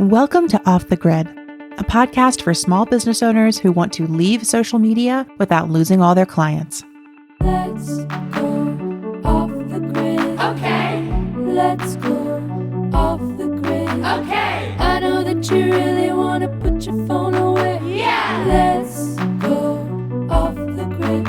Welcome to Off the Grid, a podcast for small business owners who want to leave social media without losing all their clients. Let's go off the grid. Okay. Let's go off the grid. Okay. I know that you really want to put your phone away. Yeah. Let's go off the grid.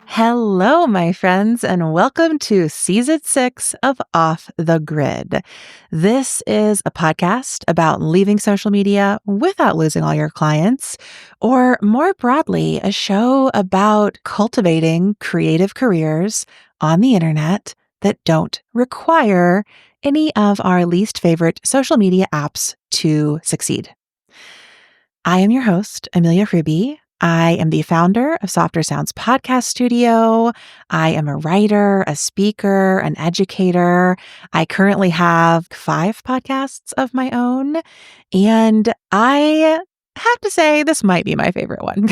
Hello, my friends, and welcome to Season 6 of Off the Grid. This is a podcast about leaving social media without losing all your clients, or more broadly, a show about cultivating creative careers on the internet that don't require any of our least favorite social media apps to succeed. I am your host, Amelia Ruby. I am the founder of Softer Sounds Podcast Studio. I am a writer, a speaker, an educator. I currently have 5 podcasts of my own, and I have to say this might be my favorite one.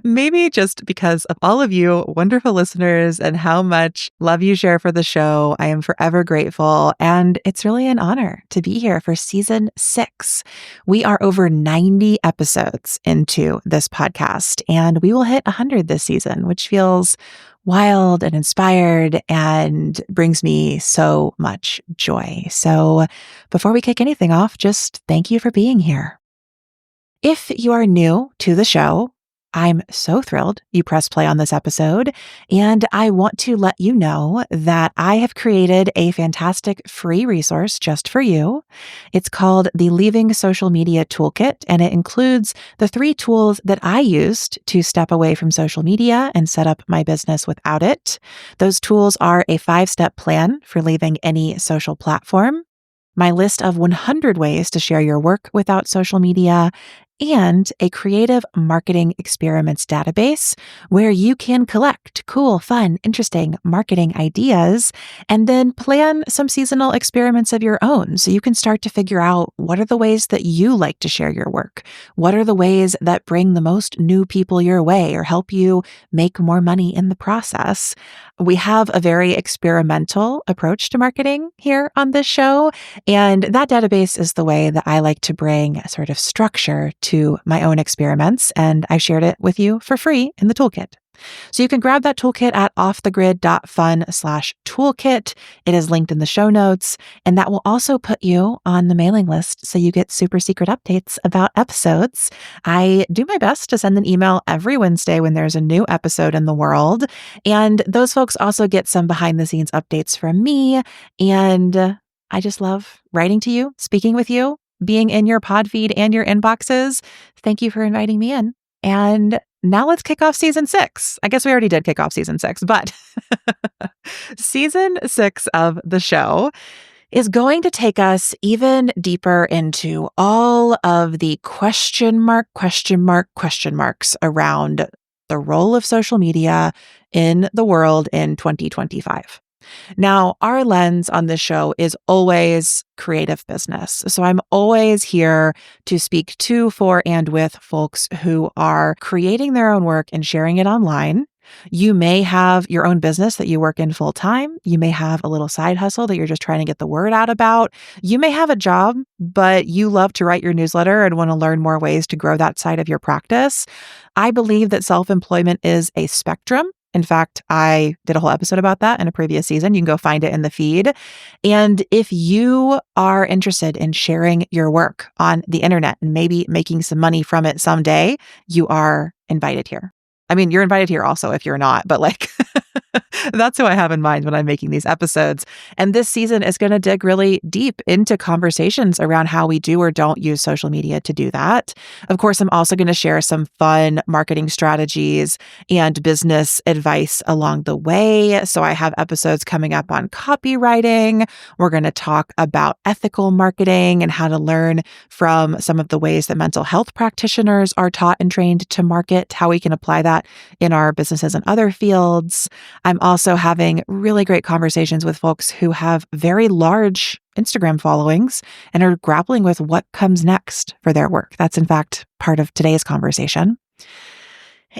Maybe just because of all of you wonderful listeners and how much love you share for the show. I am forever grateful, and it's really an honor to be here for Season 6. We are over 90 episodes into this podcast, and we will hit 100 this season, which feels wild and inspired and brings me so much joy. So before we kick anything off, just thank you for being here. If you are new to the show, I'm so thrilled you pressed play on this episode, and I want to let you know that I have created a fantastic free resource just for you. It's called the Leaving Social Media Toolkit, and it includes the 3 tools that I used to step away from social media and set up my business without it. Those tools are a 5-step plan for leaving any social platform, my list of 100 ways to share your work without social media, and a creative marketing experiments database where you can collect cool, fun, interesting marketing ideas and then plan some seasonal experiments of your own so you can start to figure out what are the ways that you like to share your work? What are the ways that bring the most new people your way or help you make more money in the process? We have a very experimental approach to marketing here on this show, and that database is the way that I like to bring a sort of structure to my own experiments, and I shared it with you for free in the toolkit. So you can grab that toolkit at offthegrid.fun/toolkit. It is linked in the show notes, and that will also put you on the mailing list so you get super secret updates about episodes. I do my best to send an email every Wednesday when there's a new episode in the world, and those folks also get some behind the scenes updates from me, and I just love writing to you, speaking with you, being in your pod feed and your inboxes. Thank you for inviting me in. And now let's kick off Season 6. I guess we already did kick off Season 6, but Season 6 of the show is going to take us even deeper into all of the question marks around the role of social media in the world in 2025. Now, our lens on this show is always creative business. So I'm always here to speak to, for, and with folks who are creating their own work and sharing it online. You may have your own business that you work in full time. You may have a little side hustle that you're just trying to get the word out about. You may have a job, but you love to write your newsletter and want to learn more ways to grow that side of your practice. I believe that self-employment is a spectrum. In fact, I did a whole episode about that in a previous season. You can go find it in the feed. And if you are interested in sharing your work on the internet and maybe making some money from it someday, you are invited here. I mean, you're invited here also if you're not, but that's who I have in mind when I'm making these episodes. And this season is going to dig really deep into conversations around how we do or don't use social media to do that. Of course, I'm also going to share some fun marketing strategies and business advice along the way. So I have episodes coming up on copywriting. We're going to talk about ethical marketing and how to learn from some of the ways that mental health practitioners are taught and trained to market, how we can apply that in our businesses and other fields. I'm also having really great conversations with folks who have very large Instagram followings and are grappling with what comes next for their work. That's in fact part of today's conversation.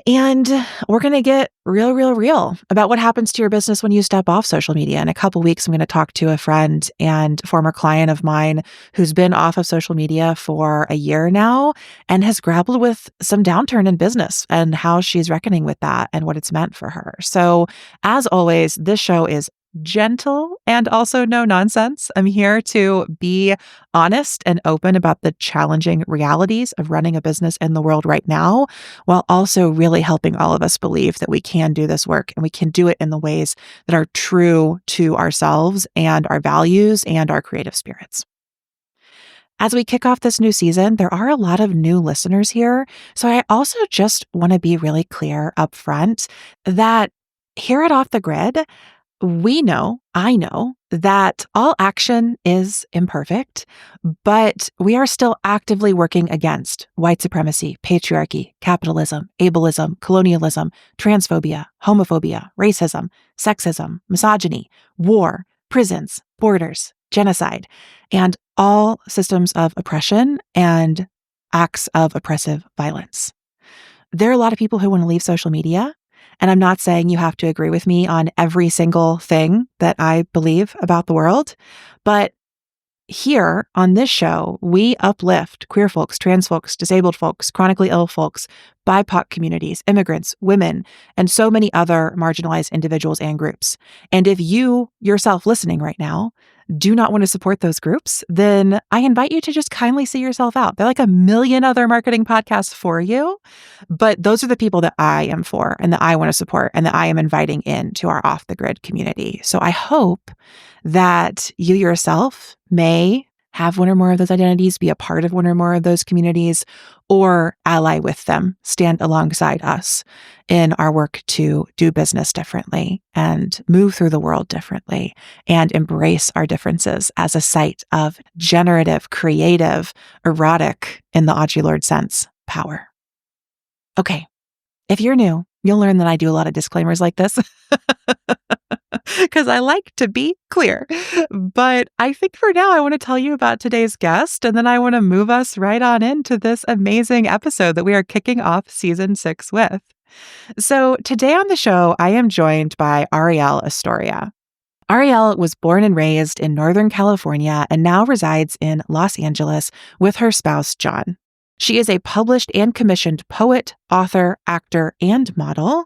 And we're going to get real about what happens to your business when you step off social media. In a couple weeks, I'm going to talk to a friend and former client of mine who's been off of social media for a year now and has grappled with some downturn in business and how she's reckoning with that and what it's meant for her. So, as always, this show is gentle and also no nonsense. I'm here to be honest and open about the challenging realities of running a business in the world right now, while also really helping all of us believe that we can do this work and we can do it in the ways that are true to ourselves and our values and our creative spirits. As we kick off this new season, there are a lot of new listeners here. So I also just want to be really clear up front that here at Off the Grid, I know that all action is imperfect, but we are still actively working against white supremacy, patriarchy, capitalism, ableism, colonialism, transphobia, homophobia, racism, sexism, misogyny, war, prisons, borders, genocide, and all systems of oppression and acts of oppressive violence. There are a lot of people who want to leave social media. And I'm not saying you have to agree with me on every single thing that I believe about the world, but here on this show, we uplift queer folks, trans folks, disabled folks, chronically ill folks, BIPOC communities, immigrants, women, and so many other marginalized individuals and groups. And if you yourself listening right now do not want to support those groups, then I invite you to just kindly see yourself out. There are like a million other marketing podcasts for you, but those are the people that I am for and that I want to support and that I am inviting into our Off the Grid community. So I hope that you yourself may have one or more of those identities, be a part of one or more of those communities, or ally with them, stand alongside us in our work to do business differently and move through the world differently and embrace our differences as a site of generative, creative, erotic, in the Audre Lorde sense, power. Okay, if you're new, you'll learn that I do a lot of disclaimers like this because I like to be clear. But I think for now, I want to tell you about today's guest, and then I want to move us right on into this amazing episode that we are kicking off season 6 with. So today on the show, I am joined by Arielle Estoria. Arielle was born and raised in Northern California and now resides in Los Angeles with her spouse, John. She is a published and commissioned poet, author, actor, and model,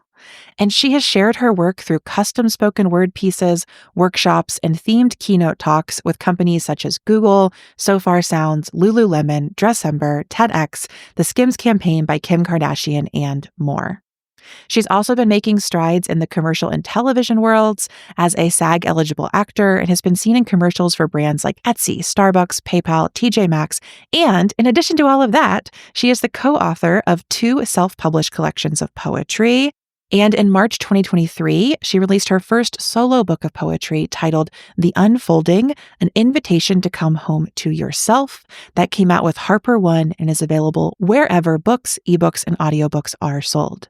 and she has shared her work through custom spoken word pieces, workshops, and themed keynote talks with companies such as Google, So Far Sounds, Lululemon, Dressember, TEDx, the Skims campaign by Kim Kardashian, and more. She's also been making strides in the commercial and television worlds as a SAG-eligible actor and has been seen in commercials for brands like Etsy, Starbucks, PayPal, TJ Maxx, and in addition to all of that, she is the co-author of 2 self-published collections of poetry. And in March 2023, she released her first solo book of poetry titled The Unfolding, An Invitation to Come Home to Yourself, that came out with Harper One and is available wherever books, ebooks, and audiobooks are sold.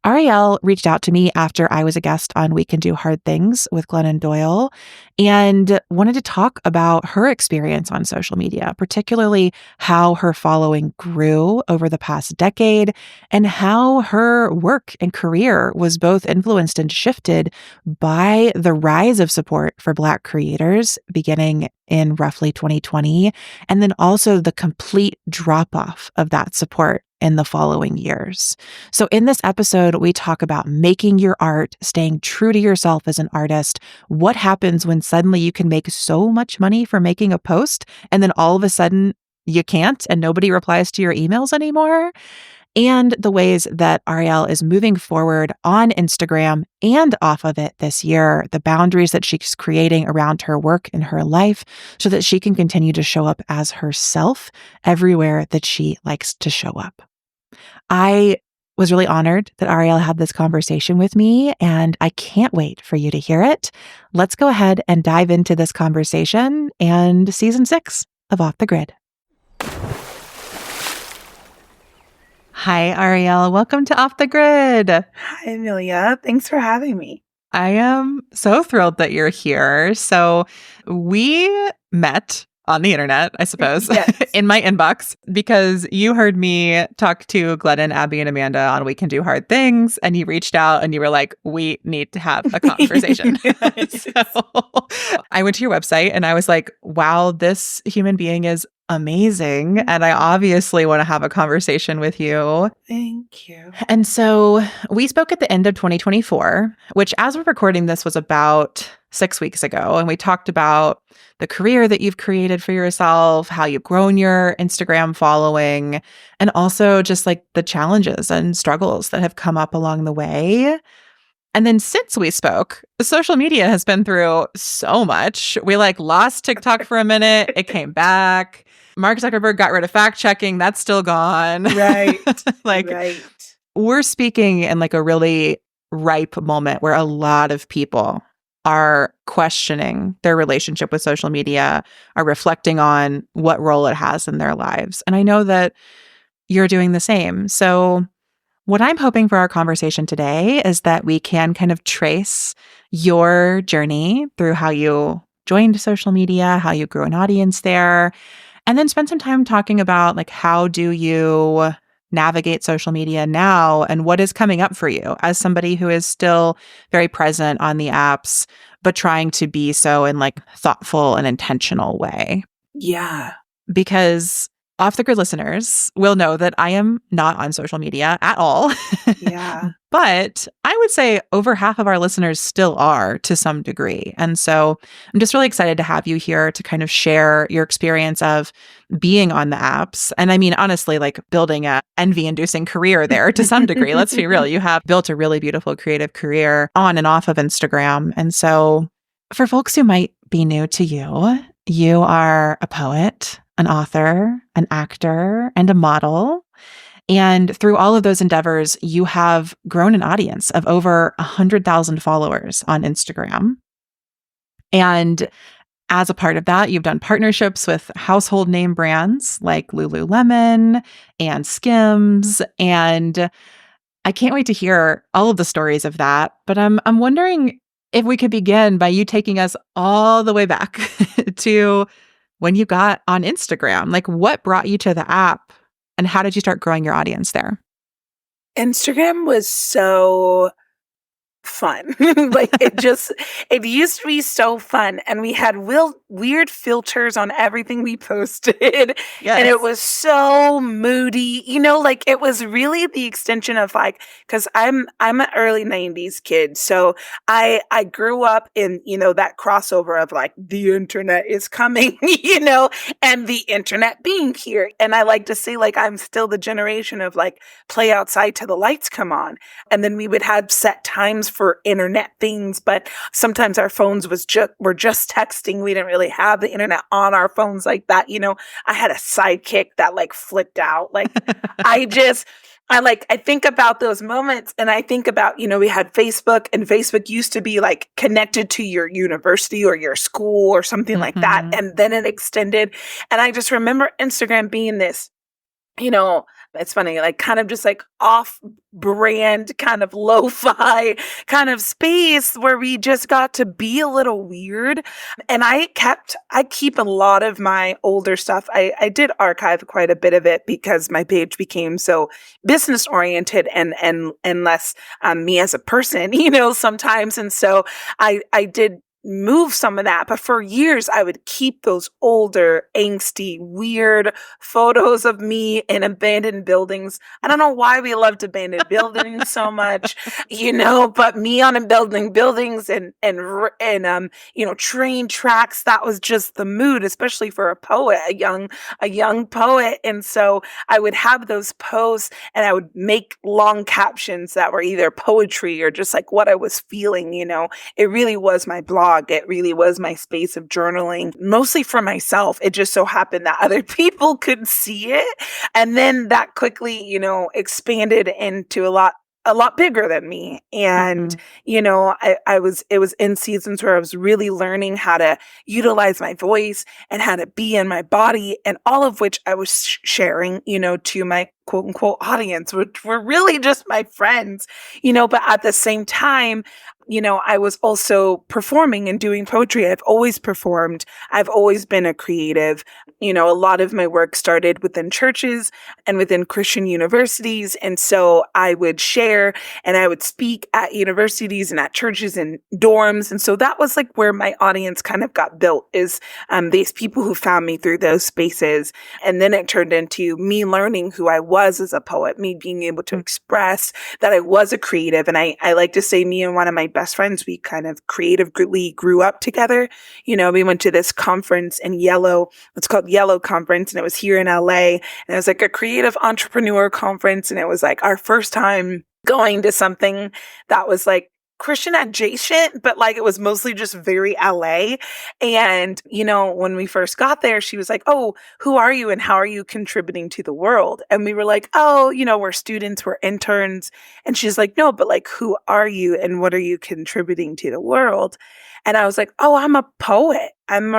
Arielle reached out to me after I was a guest on We Can Do Hard Things with Glennon Doyle and wanted to talk about her experience on social media, particularly how her following grew over the past decade and how her work and career was both influenced and shifted by the rise of support for Black creators beginning in roughly 2020, and then also the complete drop-off of that support in the following years. So in this episode, we talk about making your art, staying true to yourself as an artist, what happens when suddenly you can make so much money for making a post, and then all of a sudden you can't and nobody replies to your emails anymore, and the ways that Arielle is moving forward on Instagram and off of it this year, the boundaries that she's creating around her work and her life so that she can continue to show up as herself everywhere that she likes to show up. I was really honored that Arielle had this conversation with me, and I can't wait for you to hear it. Let's go ahead and dive into this conversation and season 6 of Off the Grid. Hi, Arielle. Welcome to Off the Grid. Hi, Amelia. Thanks for having me. I am so thrilled that you're here. So we met on the internet, I suppose, Yes. in my inbox, because you heard me talk to Glennon, Abby, and Amanda on We Can Do Hard Things, and you reached out and you were like, we need to have a conversation. Yes. So I went to your website and I was like, wow, this human being is amazing. And I obviously want to have a conversation with you. Thank you. And so we spoke at the end of 2024, which as we're recording this was about 6 weeks ago. And we talked about the career that you've created for yourself, how you've grown your Instagram following, and also just like the challenges and struggles that have come up along the way. And then since we spoke, social media has been through so much. We like lost TikTok for a minute. It came back. Mark Zuckerberg got rid of fact checking. That's still gone. Right. Like we're speaking in like a really ripe moment where a lot of people are questioning their relationship with social media, are reflecting on what role it has in their lives. And I know that you're doing the same. So what I'm hoping for our conversation today is that we can kind of trace your journey through how you joined social media, how you grew an audience there, and then spend some time talking about like how do you navigate social media now and what is coming up for you as somebody who is still very present on the apps, but trying to be so in like thoughtful and intentional way. Yeah. Because off the grid listeners will know that I am not on social media at all. Yeah. But I would say over half of our listeners still are to some degree. And so I'm just really excited to have you here to kind of share your experience of being on the apps. And I mean, honestly, like building a envy-inducing career there to some degree. Let's be real. You have built a really beautiful creative career on and off of Instagram. And so for folks who might be new to you, you are a poet, an author, an actor, and a model. And through all of those endeavors, you have grown an audience of over 100,000 followers on Instagram. And as a part of that, you've done partnerships with household name brands like Lululemon and Skims. And I can't wait to hear all of the stories of that. But I'm wondering if we could begin by you taking us all the way back to when you got on Instagram. Like, what brought you to the app? And how did you start growing your audience there? Instagram was so fun. Like it used to be so fun. And we had weird filters on everything we posted. Yes. And it was so moody, like it was really the extension of like, cause I'm an early 90s kid. So I grew up in, that crossover of like the internet is coming, and the internet being here. And I like to say like, I'm still the generation of like play outside till the lights come on. And then we would have set times for internet things, but sometimes our phones were just texting. We didn't really have the internet on our phones like that. I had a sidekick that like flipped out. Like I think about those moments and I think about, we had Facebook and Facebook used to be like connected to your university or your school or something like that. And then it extended. And I just remember Instagram being this, it's funny, like kind of just like off brand, kind of lo-fi kind of space where we just got to be a little weird. And I keep a lot of my older stuff. I did archive quite a bit of it because my page became so business oriented and less me as a person, sometimes. And so I did move some of that. But for years, I would keep those older, angsty, weird photos of me in abandoned buildings. I don't know why we loved abandoned buildings so much, but me on abandoned buildings and train tracks, that was just the mood, especially for a poet, a young poet. And so I would have those posts and I would make long captions that were either poetry or just like what I was feeling, It really was my blog. It really was my space of journaling, mostly for myself. It just so happened that other people could see it. And then that quickly, expanded into a lot bigger than me. And, it was in seasons where I was really learning how to utilize my voice and how to be in my body and all of which I was sharing, to my quote unquote audience, which were really just my friends, but at the same time, I was also performing and doing poetry. I've always performed. I've always been a creative. A lot of my work started within churches and within Christian universities. And so I would share and I would speak at universities and at churches and dorms. And so that was like where my audience kind of got built, is these people who found me through those spaces. And then it turned into me learning who I was as a poet, me being able to express that I was a creative. And I like to say me and one of my best friends, we kind of creatively grew up together. We went to this conference in Yellow. It's called Yellow Conference. And it was here in LA. And it was like a creative entrepreneur conference. And it was like our first time going to something that was like Christian adjacent, but like it was mostly just very LA. And, when we first got there, she was like, "Oh, who are you and how are you contributing to the world?" And we were like, "Oh, we're students, we're interns." And she's like, "No, but like, who are you and what are you contributing to the world?" And I was like, "Oh, I'm a poet. I'm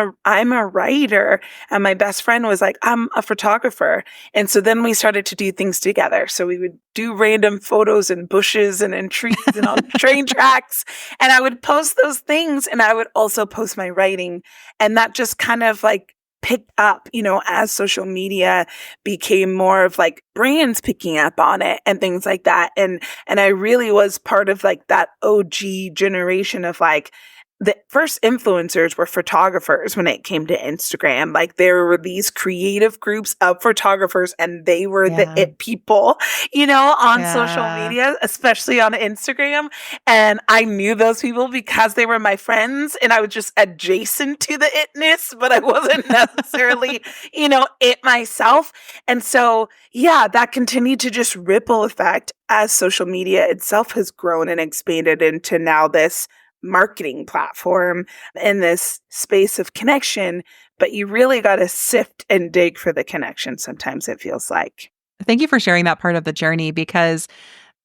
a writer." And my best friend was like, "I'm a photographer." And so then we started to do things together. So we would do random photos in bushes and in trees and on train tracks. And I would post those things, and I would also post my writing. And that just kind of like picked up, as social media became more of like brands picking up on it and things like that. And I really was part of like that OG generation of like, the first influencers were photographers when it came to Instagram. Like there were these creative groups of photographers, and they were the it people, on social media, especially on Instagram. And I knew those people because they were my friends, and I was just adjacent to the itness, but I wasn't necessarily, it myself. And so, yeah, that continued to just ripple effect as social media itself has grown and expanded into now this marketing platform in this space of connection. But you really got to sift and dig for the connection, sometimes it feels like. Thank you for sharing that part of the journey, because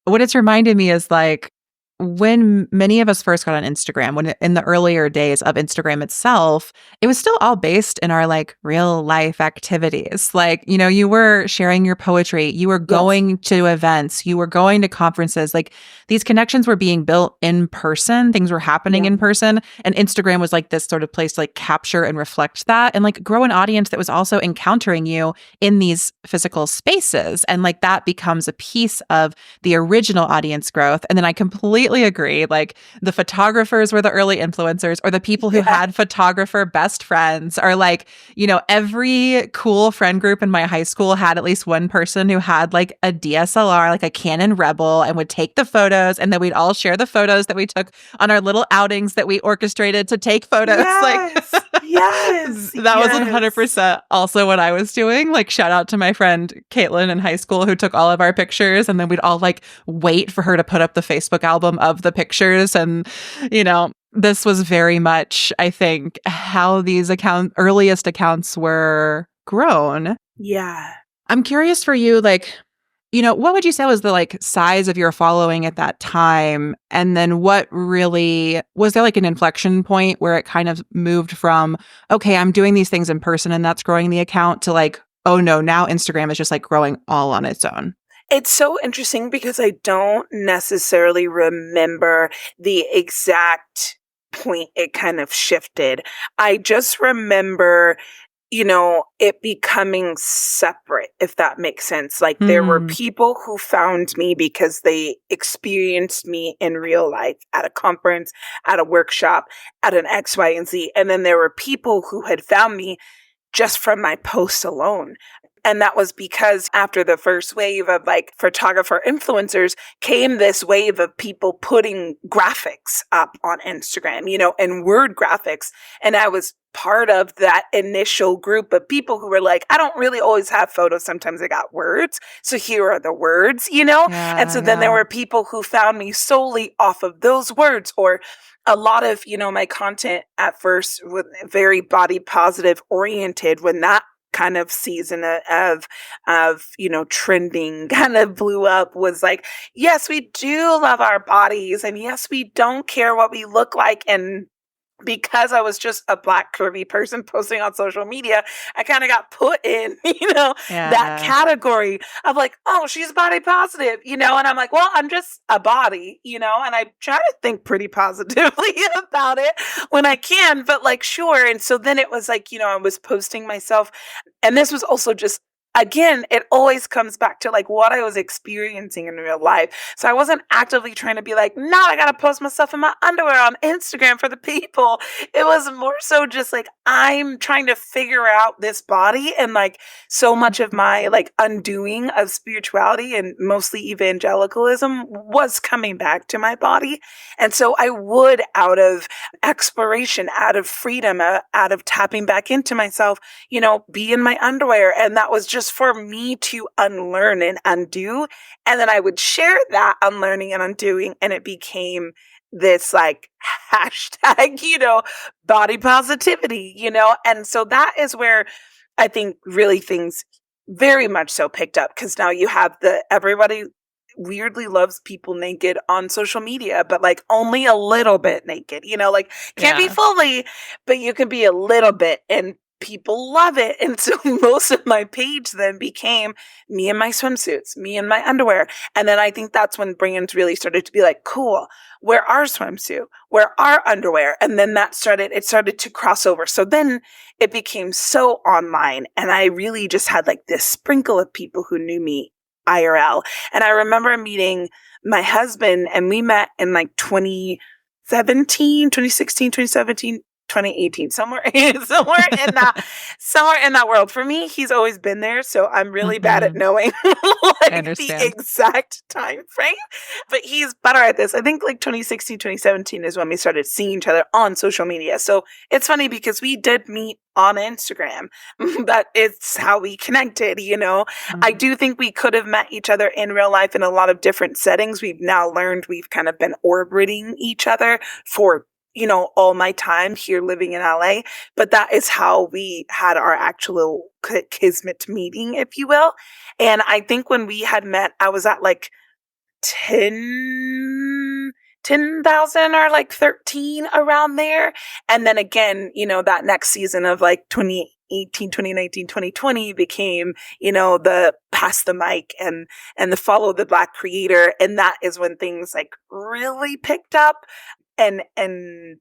what it's reminded me is like when many of us first got on Instagram, when in the earlier days of Instagram itself, it was still all based in our like real life activities. Like, you were sharing your poetry, you were going to events, you were going to conferences. Like these connections were being built in person, things were happening in person. And Instagram was like this sort of place to like capture and reflect that and like grow an audience that was also encountering you in these physical spaces. And like that becomes a piece of the original audience growth. And then I completely agree. Like the photographers were the early influencers, or the people who had photographer best friends, or like, every cool friend group in my high school had at least one person who had like a DSLR, like a Canon Rebel, and would take the photos. And then we'd all share the photos that we took on our little outings that we orchestrated to take photos. Yes, yes. That was 100% also what I was doing. Like shout out to my friend Caitlin in high school who took all of our pictures, and then we'd all like wait for her to put up the Facebook album of the pictures. And, this was very much, I think, how these earliest accounts were grown. Yeah. I'm curious for you, like, what would you say was the like size of your following at that time? And then what really, was there like an inflection point where it kind of moved from, okay, I'm doing these things in person and that's growing the account, to like, oh no, now Instagram is just like growing all on its own? It's so interesting because I don't necessarily remember the exact point it kind of shifted. I just remember, it becoming separate, if that makes sense. Like there were people who found me because they experienced me in real life at a conference, at a workshop, at an X, Y, and Z. And then there were people who had found me just from my posts alone. And that was because after the first wave of like photographer influencers came this wave of people putting graphics up on Instagram, and word graphics. And I was part of that initial group of people who were like, I don't really always have photos. Sometimes I got words. So here are the words, And so then there were people who found me solely off of those words, or a lot of, my content at first was very body positive oriented. When that kind of season of trending kind of blew up, was like, yes, we do love our bodies, and yes, we don't care what we look like, and because I was just a black curvy person posting on social media, I kind of got put in, that Yeah. category of like, oh, she's body positive, and I'm like, well, I'm just a body, and I try to think pretty positively about it when I can, but like, sure. And so then it was like, I was posting myself, and this was also just, again, it always comes back to like what I was experiencing in real life. So I wasn't actively trying to be like, no, I got to post myself in my underwear on Instagram for the people. It was more so just like, I'm trying to figure out this body, and like so much of my like undoing of spirituality and mostly evangelicalism was coming back to my body. And so I would, out of exploration, out of freedom, out of tapping back into myself, be in my underwear. And that was just for me to unlearn and undo. And then I would share that unlearning and undoing, and it became this like hashtag, body positivity, and so that is where I think really things very much so picked up, because now you have everybody weirdly loves people naked on social media, but like only a little bit naked, like can't be Yeah. fully, but you can be a little bit, and people love it. And so most of my page then became me in my swimsuits, me in my underwear. And then I think that's when brands really started to be like, cool, wear our swimsuit, wear our underwear. And then it started to cross over. So then it became so online. And I really just had like this sprinkle of people who knew me IRL. And I remember meeting my husband, and we met in like 2017, 2016, 2017. 2018, somewhere somewhere in that world. For me, he's always been there, so I'm really bad at Mhm. knowing I like the understand. exact time frame. But he's better at this. I think like 2016, 2017 is when we started seeing each other on social media. So it's funny because we did meet on Instagram. That it's how we connected, I Mm. do think we could have met each other in real life in a lot of different settings. We've now learned we've kind of been orbiting each other for all my time here living in LA, but that is how we had our actual kismet meeting, if you will. And I think when we had met, I was at like 10,000 or like 13 around there. And then again, that next season of like 2018, 2019, 2020 became, the Pass the Mic and the Follow the Black Creator. And that is when things like really picked up. And I'm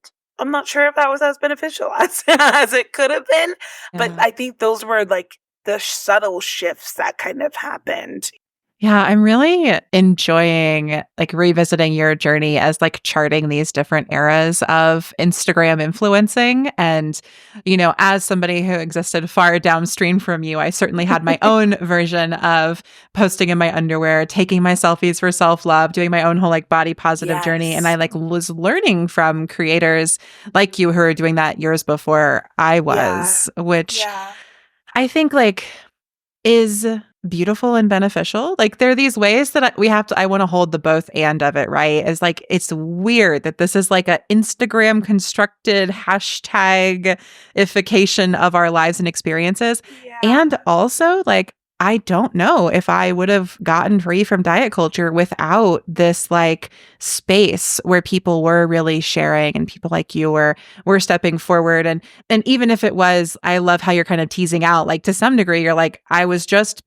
not sure if that was as beneficial as it could have been, but Yeah. I think those were like the subtle shifts that kind of happened. Yeah, I'm really enjoying like revisiting your journey as like charting these different eras of Instagram influencing. And, as somebody who existed far downstream from you, I certainly had my own version of posting in my underwear, taking my selfies for self-love, doing my own whole like body positive journey. And I Yes. like was learning from creators like you who were doing that years before I Yeah. was, which Yeah. I think like is beautiful and beneficial. Like there are these ways that I want to hold the both and of it, right? Is like it's weird that this is like a Instagram constructed hashtagification of our lives and experiences. Yeah. And also like I don't know if I would have gotten free from diet culture without this like space where people were really sharing and people like you were stepping forward. And even if it was, I love how you're kind of teasing out, like to some degree, you're like, I was just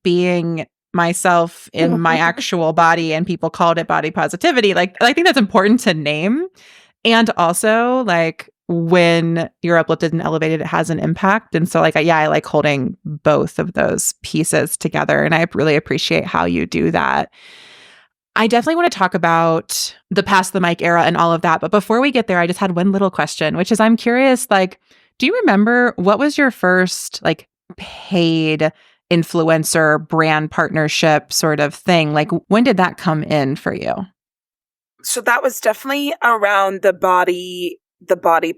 being myself in my actual body and people called it body positivity. Like, I think that's important to name. And also, like, when you're uplifted and elevated, it has an impact. And so, like, yeah, I like holding both of those pieces together. And I really appreciate how you do that. I definitely want to talk about the Pass the Mic era and all of that. But before we get there, I just had one little question, which is I'm curious, like, do you remember what was your first like paid influencer brand partnership sort of thing? Like, when did that come in for you? So that was definitely around the body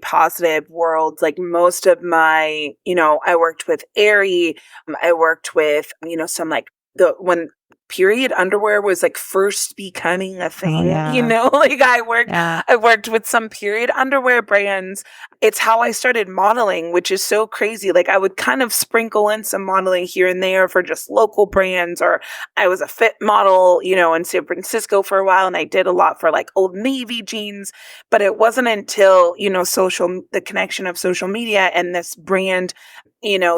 positive world. Like most of my, I worked with Aerie, I worked with, some like the when period underwear was like first becoming a Oh, thing, yeah. like Yeah. I worked with some period underwear brands. It's how I started modeling, which is so crazy. Like I would kind of sprinkle in some modeling here and there for just local brands, or I was a fit model, in San Francisco for a while, and I did a lot for like Old Navy jeans. But it wasn't until, the connection of social media and this brand,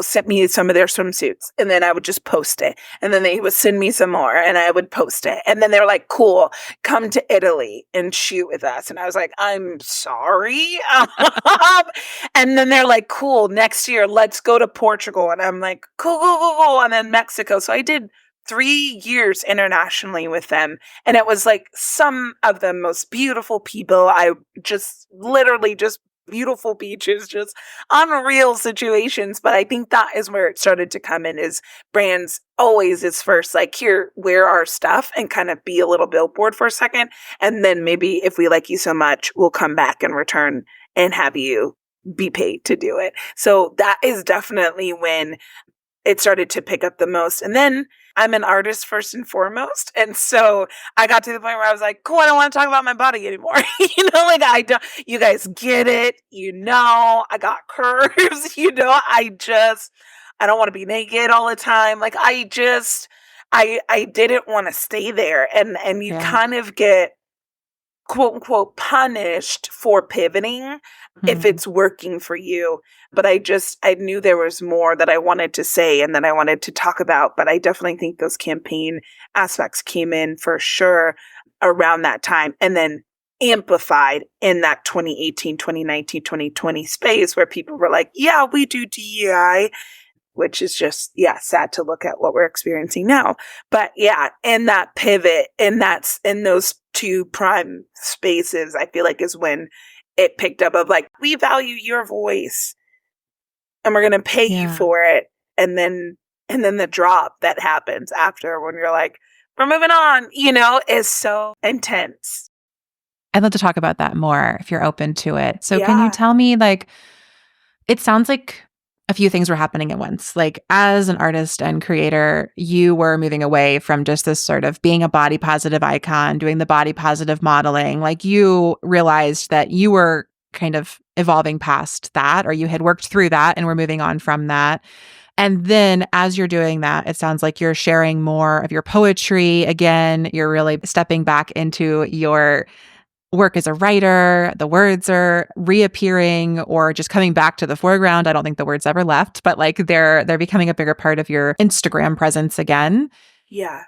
sent me some of their swimsuits, and then I would just post it. And then they would send me some more and I would post it. And then they were like, cool, come to Italy and shoot with us. And I was like, I'm sorry. And then they're like, cool, next year, let's go to Portugal. And I'm like, cool, cool, cool, cool. And then Mexico. So I did 3 years internationally with them. And it was like some of the most beautiful people. I just literally just beautiful beaches, just unreal situations. But I think that is where it started to come in, is brands always is first like, here, wear our stuff and kind of be a little billboard for a second. And then maybe if we like you so much, we'll come back and return and have you be paid to do it. So that is definitely when it started to pick up the most. And then I'm an artist first and foremost. And so I got to the point where I was like, cool, I don't want to talk about my body anymore. Like I don't, you guys get it. I got curves, I don't want to be naked all the time. Like I didn't want to stay there. And you Yeah. kind of get quote unquote punished for pivoting if Mhm. it's working for you. But I knew there was more that I wanted to say and that I wanted to talk about. But I definitely think those campaign aspects came in for sure around that time, and then amplified in that 2018, 2019, 2020 space where people were like, yeah, we do DEI, which is just, sad to look at what we're experiencing now. But in that pivot, and that's in those two prime spaces, I feel like is when it picked up of like, we value your voice and we're going to pay you Yeah. for it. And then the drop that happens after when you're like, we're moving on, is so intense. I'd love to talk about that more if you're open to it. So can you Yeah. tell me, like, it sounds like a few things were happening at once. Like, as an artist and creator, you were moving away from just this sort of being a body positive icon, doing the body positive modeling. Like, you realized that you were kind of evolving past that, or you had worked through that and were moving on from that. And then as you're doing that, it sounds like you're sharing more of your poetry. Again, you're really stepping back into your work as a writer. The words are reappearing or just coming back to the foreground. I don't think the words ever left, but like they're becoming a bigger part of your Instagram presence again. Yeah.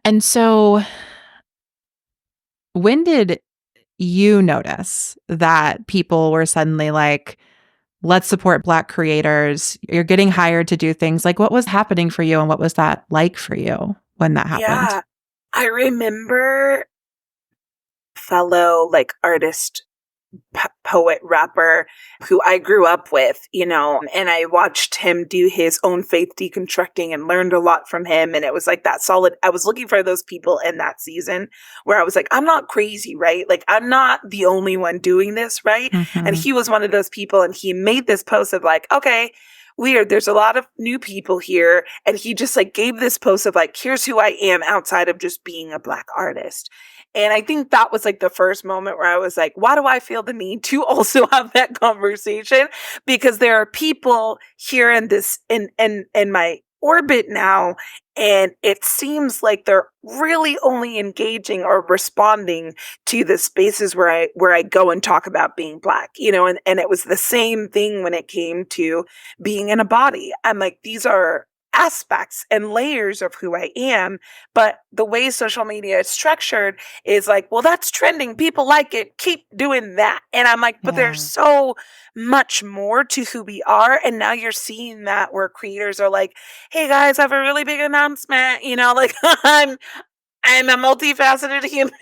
And so when did you notice that people were suddenly like, let's support Black creators? You're getting hired to do things. Like, what was happening for you and what was that like for you when that happened? Yeah. I remember fellow like artist, poet, rapper who I grew up with, and I watched him do his own faith deconstructing and learned a lot from him. And it was like that solid. I was looking for those people in that season where I was like, I'm not crazy, right? Like, I'm not the only one doing this, right? And Mhm. he was one of those people, and he made this post of like, okay, weird, there's a lot of new people here. And he just like gave this post of like, here's who I am outside of just being a Black artist. And I think that was like the first moment where I was like, why do I feel the need to also have that conversation? Because there are people here in this, in my orbit now, and it seems like they're really only engaging or responding to the spaces where I go and talk about being Black, and it was the same thing when it came to being in a body. I'm like, these are aspects and layers of who I am. But the way social media is structured is like, well, that's trending. People like it. Keep doing that. And I'm like, but there's Yeah. so much more to who we are. And now you're seeing that where creators are like, hey guys, I have a really big announcement. Like I'm a multifaceted human.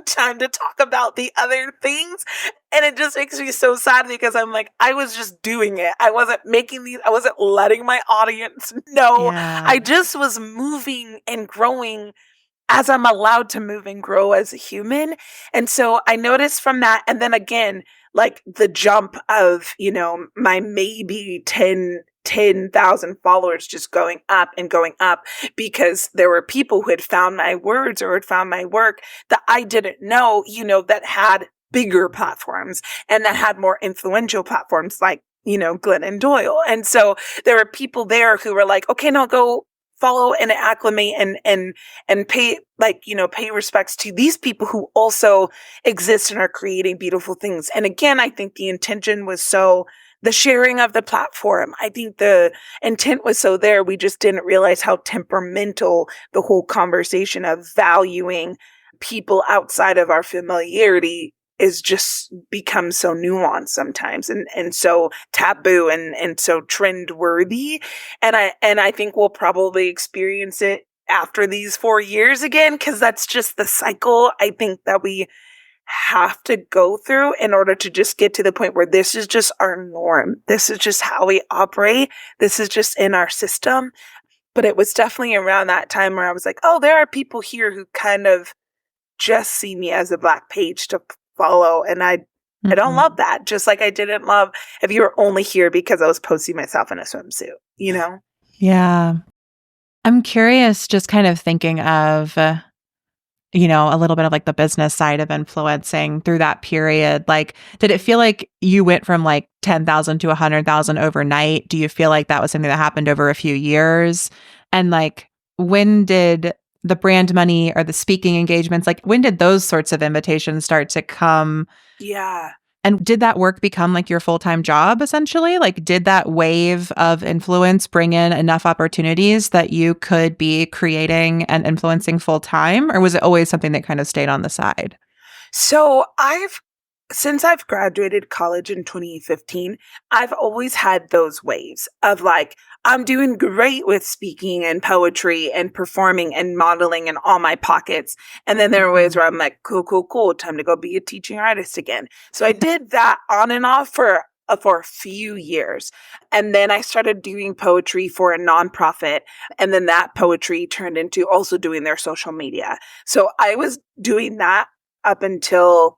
Time to talk about the other things. And it just makes me so sad because I'm like, I was just doing it. I wasn't I wasn't letting my audience know. Yeah. I just was moving and growing as I'm allowed to move and grow as a human. And so I noticed from that. And then again, like the jump of, my maybe 10 10,000 followers just going up and going up because there were people who had found my words or had found my work that I didn't know, that had bigger platforms and that had more influential platforms like, Glennon Doyle. And so there were people there who were like, okay, now go follow and acclimate and pay pay respects to these people who also exist and are creating beautiful things. And again, I think the intention was the sharing of the platform, I think the intent was so there. We just didn't realize how temperamental the whole conversation of valuing people outside of our familiarity is just become so nuanced sometimes and so taboo and so trend worthy. And I think we'll probably experience it after these 4 years again, because that's just the cycle I think that we have to go through in order to just get to the point where this is just our norm. This is just how we operate. This is just in our system. But it was definitely around that time where I was like, oh, there are people here who kind of just see me as a Black page to follow. And I don't love that. Just like I didn't love if you were only here because I was posting myself in a swimsuit, Yeah. I'm curious, just kind of thinking of, a little bit of like the business side of influencing through that period. Like, did it feel like you went from like 10,000 to 100,000 overnight? Do you feel like that was something that happened over a few years? And like, when did the brand money or the speaking engagements, like when did those sorts of invitations start to come? Yeah. And did that work become like your full-time job essentially? Like, did that wave of influence bring in enough opportunities that you could be creating and influencing full-time? Or was it always something that kind of stayed on the side? So since I've graduated college in 2015, I've always had those waves of like, I'm doing great with speaking and poetry and performing and modeling and all my pockets. And then there are ways where I'm like, cool, time to go be a teaching artist again. So I did that on and off for a few years. And then I started doing poetry for a nonprofit. And then that poetry turned into also doing their social media. So I was doing that up until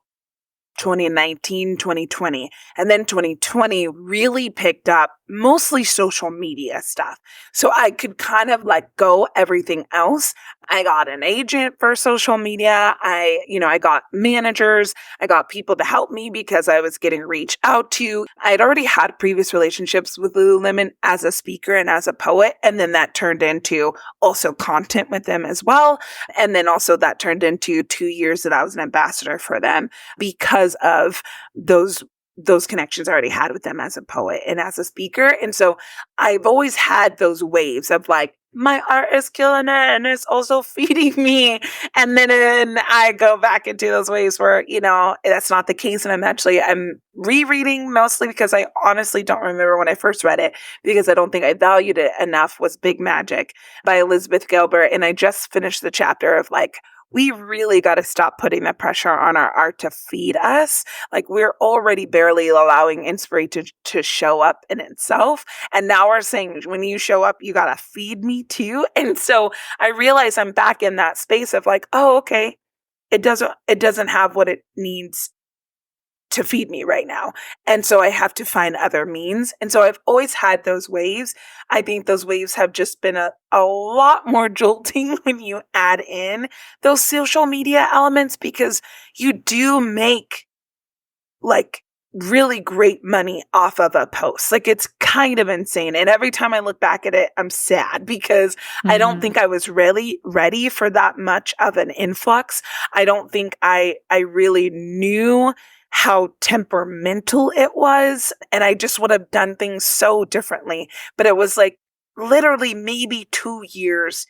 2019, 2020. And then 2020 really picked up mostly social media stuff. So I could kind of let go everything else. I got an agent for social media. I got managers. I got people to help me because I was getting reached out to. I'd already had previous relationships with Lululemon as a speaker and as a poet. And then that turned into also content with them as well. And then also that turned into 2 years that I was an ambassador for them because of those connections I already had with them as a poet and as a speaker. And so I've always had those waves of like, my art is killing it and it's also feeding me. And then I go back into those waves where, that's not the case. And I'm rereading mostly because I honestly don't remember when I first read it because I don't think I valued it enough, was Big Magic by Elizabeth Gilbert. And I just finished the chapter of like, we really got to stop putting the pressure on our art to feed us. Like we're already barely allowing inspiration to show up in itself. And now we're saying, when you show up, you got to feed me too. And so I realize I'm back in that space of like, oh, okay, it doesn't have what it needs to feed me right now. And so I have to find other means. And so I've always had those waves. I think those waves have just been a lot more jolting when you add in those social media elements because you do make like really great money off of a post. Like it's kind of insane. And every time I look back at it, I'm sad because I don't think I was really ready for that much of an influx. I don't think I really knew how temperamental it was. And I just would have done things so differently. But it was like literally maybe 2 years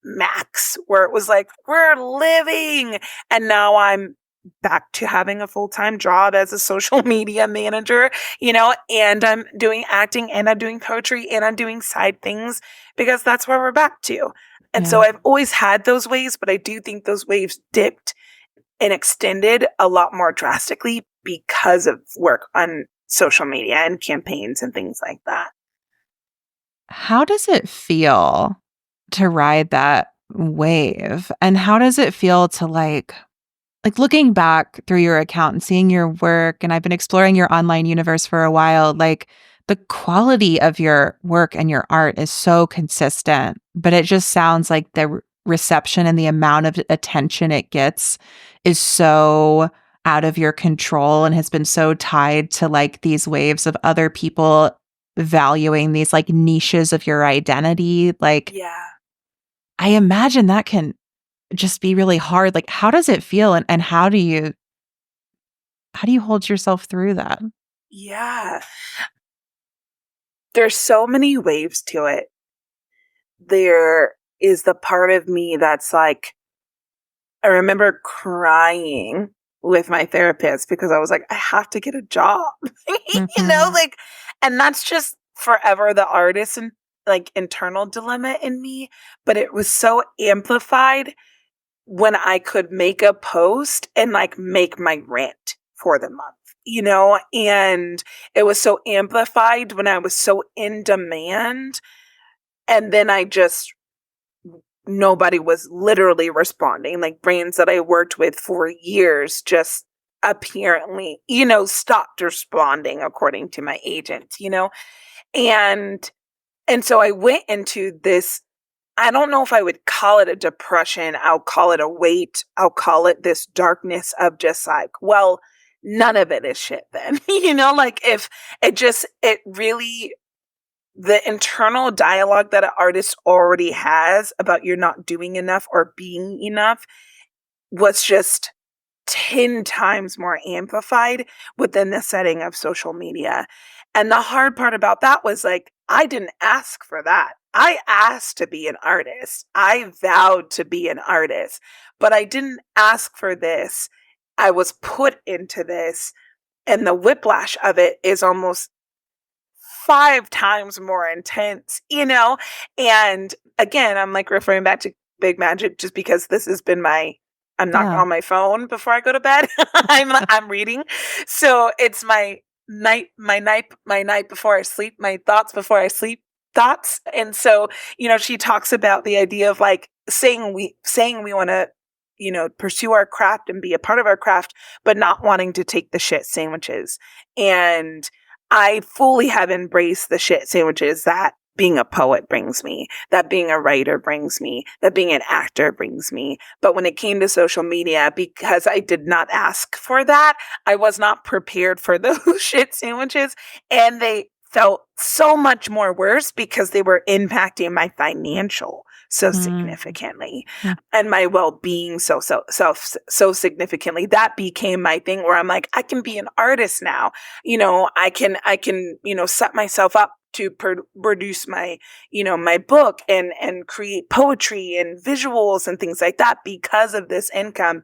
max where it was like, we're living. And now I'm back to having a full-time job as a social media manager, and I'm doing acting and I'm doing poetry and I'm doing side things because that's where we're back to. And so I've always had those waves, but I do think those waves dipped and extended a lot more drastically because of work on social media and campaigns and things like that. How does it feel to ride that wave? And how does it feel to like looking back through your account and seeing your work, and I've been exploring your online universe for a while, like the quality of your work and your art is so consistent, but it just sounds like the reception and the amount of attention it gets is so out of your control and has been so tied to like these waves of other people valuing these like niches of your identity. Like, Yeah. I imagine that can just be really hard. Like, how does it feel and how do you hold yourself through that? Yeah. There's so many waves to it. There is the part of me that's like, I remember crying with my therapist because I was like, I have to get a job. Mhm. Like, and that's just forever the artist and like internal dilemma in me. But it was so amplified when I could make a post and like make my rent for the month, and it was so amplified when I was so in demand. And then nobody was literally responding. Like brands that I worked with for years just apparently, stopped responding according to my agent, and so I went into this. I don't know if I would call it a depression. I'll call it a weight. I'll call it this darkness of just like, well, none of it is shit then. Like if it really, the internal dialogue that an artist already has about you're not doing enough or being enough was just 10 times more amplified within the setting of social media. And the hard part about that was like, I didn't ask for that. I asked to be an artist. I vowed to be an artist, but I didn't ask for this. I was put into this. And the whiplash of it is almost 5 times more intense, And again, I'm like referring back to Big Magic just because this has been I'm not Yeah. on my phone before I go to bed. I'm reading. So it's my night before I sleep, my thoughts before I sleep thoughts. And so, she talks about the idea of like saying we want to, pursue our craft and be a part of our craft, but not wanting to take the shit sandwiches. And I fully have embraced the shit sandwiches that being a poet brings me, that being a writer brings me, that being an actor brings me. But when it came to social media, because I did not ask for that, I was not prepared for those shit sandwiches. And they felt so much more worse because they were impacting my financial so Mm. significantly Mm. and my well-being so significantly. That became my thing where I'm like, I can be an artist now. I can set myself up to produce my book and create poetry and visuals and things like that because of this income.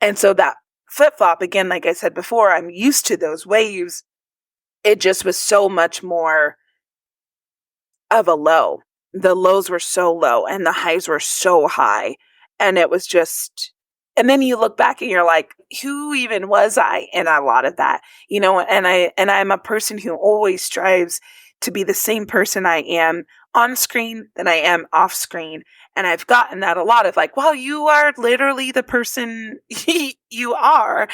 And so that flip-flop, again, like I said before, I'm used to those waves. It just was so much more of a low. The lows were so low and the highs were so high. And it was just, and then you look back and you're like, who even was I in a lot of that? And I'm a person who always strives to be the same person I am on screen than I am off screen. And I've gotten that a lot of like, well, you are literally the person you are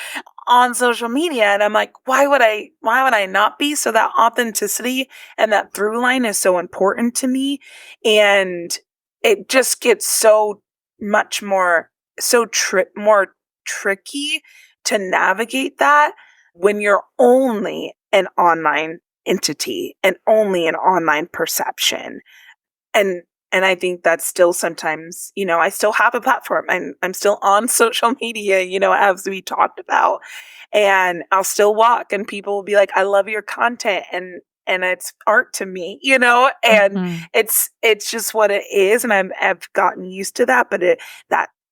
on social media. And I'm like, why would I not be? So that authenticity and that through line is so important to me. And it just gets so much more, more tricky to navigate that when you're only an online entity and only an online perception. And and I think that's still sometimes, I still have a platform and I'm still on social media, as we talked about. And I'll still walk and people will be like, I love your content and it's art to me, and Mhm. it's just what it is. And I've gotten used to that, but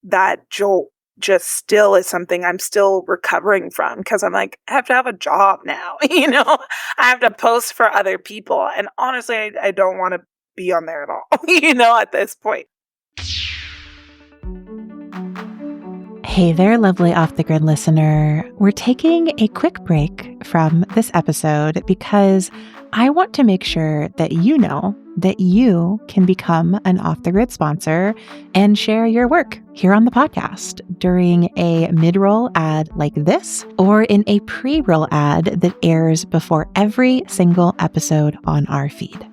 that jolt just still is something I'm still recovering from because I'm like, I have to have a job now, I have to post for other people. And honestly, I don't want to be on there at all, at this point. Hey there, lovely Off the Grid listener. We're taking a quick break from this episode because I want to make sure that you know that you can become an Off the Grid sponsor and share your work here on the podcast during a mid-roll ad like this or in a pre-roll ad that airs before every single episode on our feed.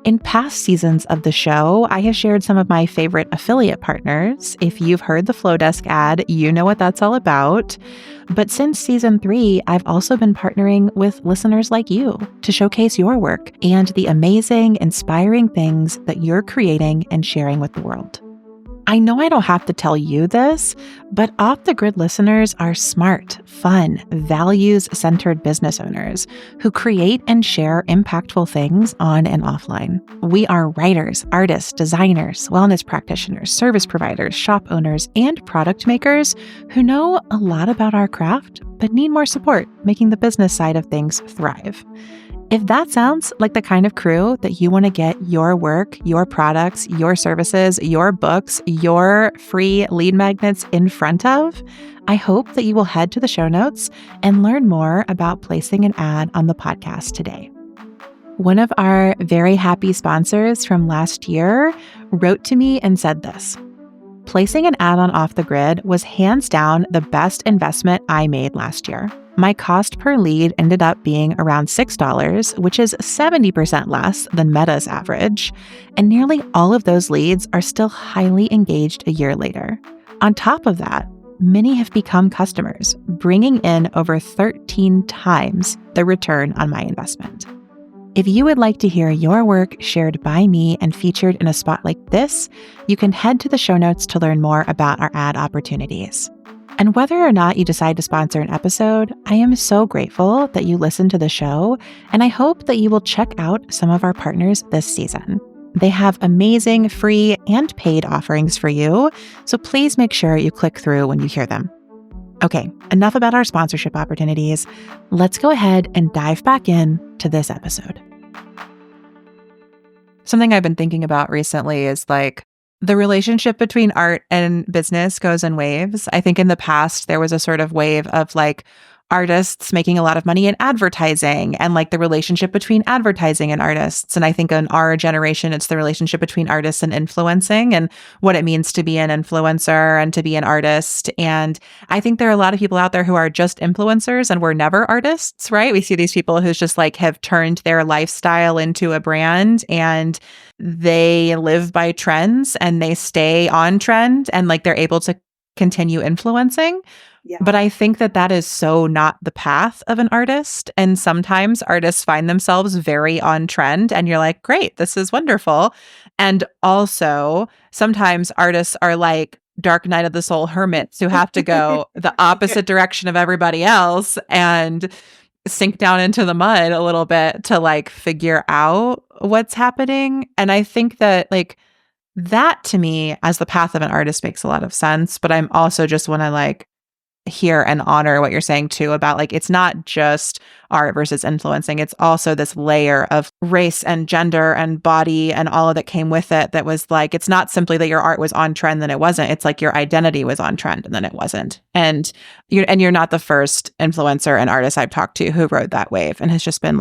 In past seasons of the show, I have shared some of my favorite affiliate partners. If you've heard the Flowdesk ad, you know what that's all about. But since season 3, I've also been partnering with listeners like you to showcase your work and the amazing, inspiring things that you're creating and sharing with the world. I know I don't have to tell you this, but Off the Grid listeners are smart, fun, values-centered business owners who create and share impactful things on and offline. We are writers, artists, designers, wellness practitioners, service providers, shop owners, and product makers who know a lot about our craft, but need more support making the business side of things thrive. If that sounds like the kind of crew that you want to get your work, your products, your services, your books, your free lead magnets in front of, I hope that you will head to the show notes and learn more about placing an ad on the podcast today. One of our very happy sponsors from last year wrote to me and said this: "Placing an ad on Off the Grid was hands down the best investment I made last year. My cost per lead ended up being around $6, which is 70% less than Meta's average, and nearly all of those leads are still highly engaged a year later. On top of that, many have become customers, bringing in over 13 times the return on my investment." If you would like to hear your work shared by me and featured in a spot like this, you can head to the show notes to learn more about our ad opportunities. And whether or not you decide to sponsor an episode, I am so grateful that you listen to the show, and I hope that you will check out some of our partners this season. They have amazing free and paid offerings for you, so please make sure you click through when you hear them. Okay, enough about our sponsorship opportunities. Let's go ahead and dive back in to this episode. Something I've been thinking about recently is the relationship between art and business goes in waves. I think in the past, there was a sort of wave of artists making a lot of money in advertising and the relationship between advertising and artists. And I think in our generation, it's the relationship between artists and influencing and what it means to be an influencer and to be an artist. And I think there are a lot of people out there who are just influencers and were never artists, right? We see these people who's just have turned their lifestyle into a brand and they live by trends and they stay on trend and they're able to continue influencing. Yeah. But I think that is so not the path of an artist. And sometimes artists find themselves very on trend and you're like, great, this is wonderful. And also sometimes artists are Dark Night of the Soul hermits who have to go the opposite direction of everybody else and sink down into the mud a little bit to figure out what's happening. And I think that that to me as the path of an artist makes a lot of sense. But I'm also just want to hear and honor what you're saying too about it's not just art versus influencing. It's also this layer of race and gender and body and all of that came with it. That was it's not simply that your art was on trend, then it wasn't. It's your identity was on trend and then it wasn't. And you're not the first influencer and artist I've talked to who rode that wave and has just been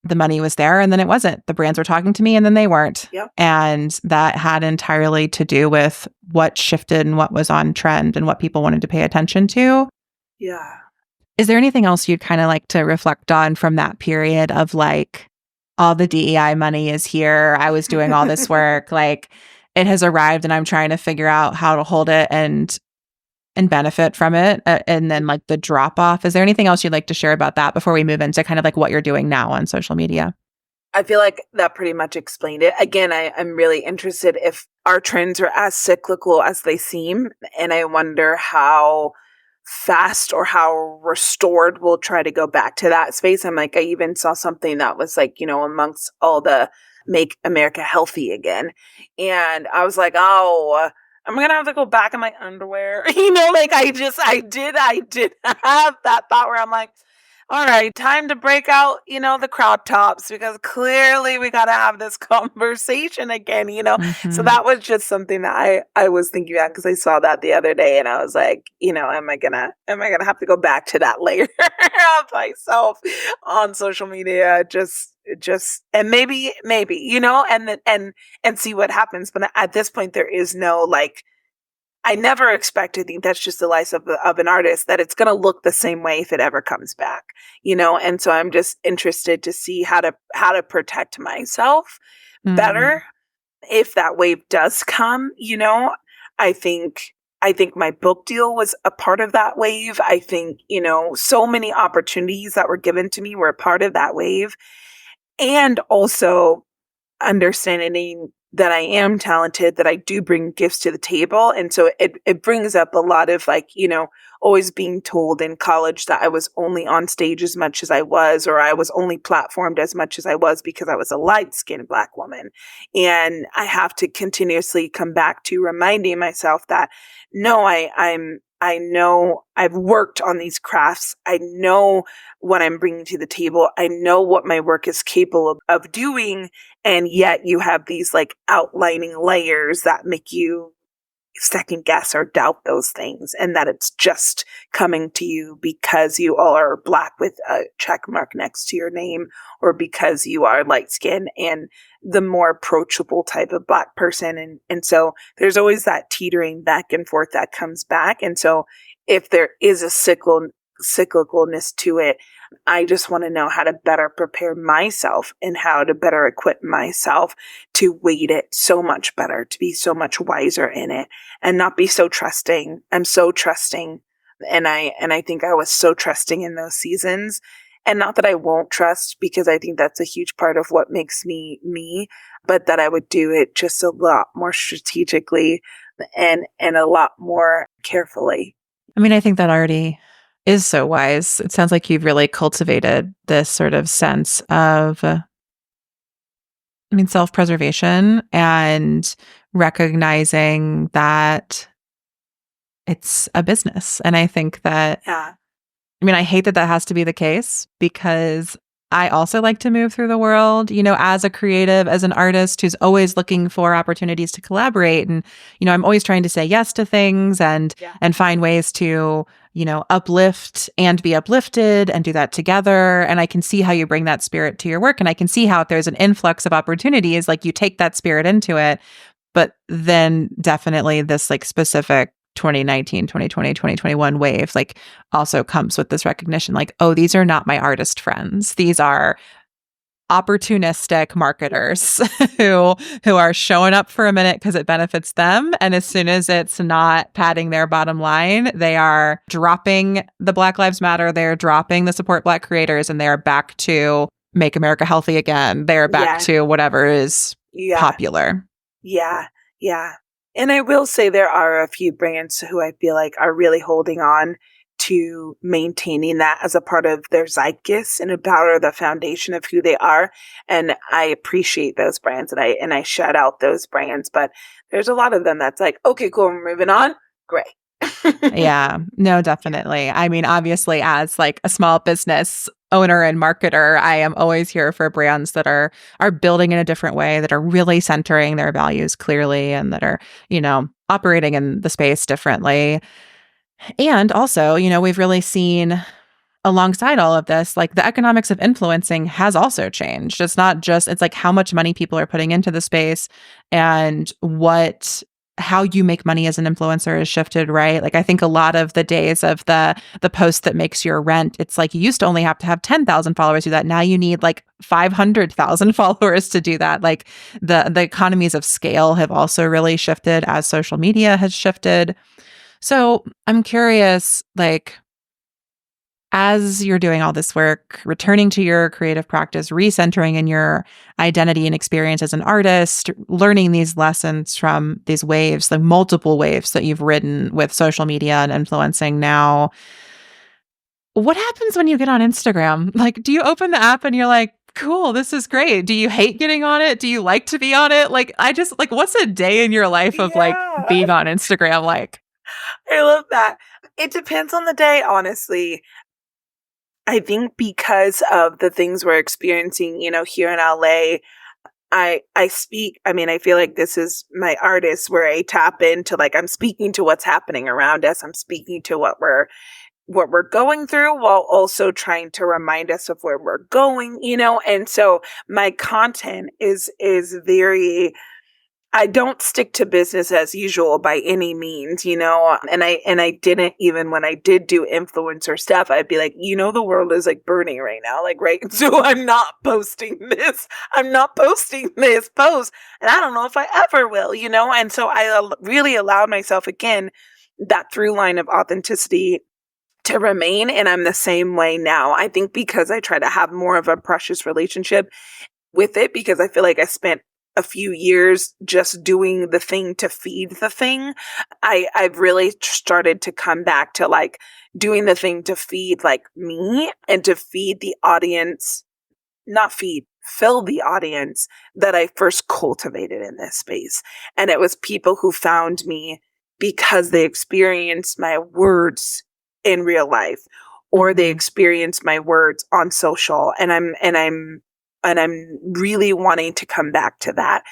the money was there and then it wasn't. The brands were talking to me and then they weren't. Yep. And that had entirely to do with what shifted and what was on trend and what people wanted to pay attention to. Yeah. Is there anything else you'd kind of like to reflect on from that period of all the DEI money is here. I was doing all this work, it has arrived and I'm trying to figure out how to hold it and benefit from it. And then the drop off. Is there anything else you'd like to share about that before we move into kind of what you're doing now on social media? I feel like that pretty much explained it. Again, I'm really interested if our trends are as cyclical as they seem. And I wonder how fast or how restored we'll try to go back to that space. I even saw something that was amongst all the Make America Healthy Again. And I was oh, I'm going to have to go back in my underwear. I did have that thought where I'm all right, time to break out, the crop tops because clearly we got to have this conversation again. So Mhm. that was just something that I was thinking about because I saw that the other day and I was like, am I gonna have to go back to that layer of myself on social media? Just and maybe, and see what happens. But at this point, there is no like I never expect to think that's just the life of an artist that it's going to look the same way if it ever comes back. And so I'm just interested to see how to protect myself better Mm. if that wave does come. I think I think my book deal was a part of that wave. I think, so many opportunities that were given to me were a part of that wave. And also understanding that I am talented, that I do bring gifts to the table. And so it brings up a lot of always being told in college that I was only on stage as much as I was, or I was only platformed as much as I was because I was a light skinned Black woman. And I have to continuously come back to reminding myself that no, I know I've worked on these crafts. I know what I'm bringing to the table. I know what my work is capable of doing, and yet you have these like outlining layers that make you second guess or doubt those things, and that it's just coming to you because you are Black with a check mark next to your name, or because you are light skinned and the more approachable type of Black person. And so there's always that teetering back and forth that comes back. And so if there is a cyclicalness to it, I just want to know how to better prepare myself and how to better equip myself to weight it so much better, to be so much wiser in it and not be so trusting. I'm so trusting. And I think I was so trusting in those seasons. And not that I won't trust, because I think that's a huge part of what makes me me, but that I would do it just a lot more strategically and a lot more carefully. I mean, I think that already is so wise. It sounds like you've really cultivated this sort of sense of, I mean, self-preservation and recognizing that it's a business. And I think that, Yeah. I mean, I hate that that has to be the case because I also like to move through the world, as a creative, as an artist who's always looking for opportunities to collaborate. And, I'm always trying to say yes to things Yeah. and find ways to, uplift and be uplifted and do that together. And I can see how you bring that spirit to your work. And I can see how if there's an influx of opportunities, like you take that spirit into it. But then definitely this like specific 2019, 2020, 2021 wave like also comes with this recognition like, oh, these are not my artist friends. These are opportunistic marketers who are showing up for a minute because it benefits them. And as soon as it's not padding their bottom line, they are dropping the Black Lives Matter, they're dropping the support Black creators, and they're back to make America healthy again. They're back Yeah. to whatever is Yeah. popular. Yeah, yeah. And I will say there are a few brands who I feel like are really holding on to maintaining that as a part of their zeitgeist and a part of the foundation of who they are. And I appreciate those brands and I shout out those brands. But there's a lot of them that's like, okay, cool, we're moving on. Great. Yeah, no, definitely. I mean, obviously, as like a small business owner and marketer, I am always here for brands that are building in a different way, that are really centering their values clearly, and that are, operating in the space differently. And also, we've really seen alongside all of this, like the economics of influencing has also changed. It's not just, it's like how much money people are putting into the space and how you make money as an influencer has shifted, right? Like I think a lot of the days of the post that makes your rent, it's like you used to only have to have 10,000 followers to do that. Now you need like 500,000 followers to do that. Like the economies of scale have also really shifted as social media has shifted. So I'm curious, like, as you're doing all this work, returning to your creative practice, recentering in your identity and experience as an artist, learning these lessons from these waves, the multiple waves that you've ridden with social media and influencing now, what happens when you get on Instagram? Like, do you open the app and you're like, cool, this is great. Do you hate getting on it? Do you like to be on it? Like, what's a day in your life of like Yeah. being on Instagram like? I love that. It depends on the day, honestly. I think because of the things we're experiencing, here in LA, I speak, I mean, I feel like this is my artist where I tap into like I'm speaking to what's happening around us. I'm speaking to what we're going through while also trying to remind us of where we're going, And so my content is very, I don't stick to business as usual by any means, and I didn't, even when I did do influencer stuff, I'd be like, the world is like burning right now, like, right. So I'm not posting this. I'm not posting this post, and I don't know if I ever will, And so I really allowed myself again that through line of authenticity to remain, and I'm the same way now. I think because I try to have more of a precious relationship with it, because I feel like I spent a few years just doing the thing to feed the thing. I've really started to come back to like doing the thing to feed like me and to feed the audience, not feed, fill the audience that I first cultivated in this space. And it was people who found me because they experienced my words in real life, or they experienced my words on social. And I'm really wanting to come back to that.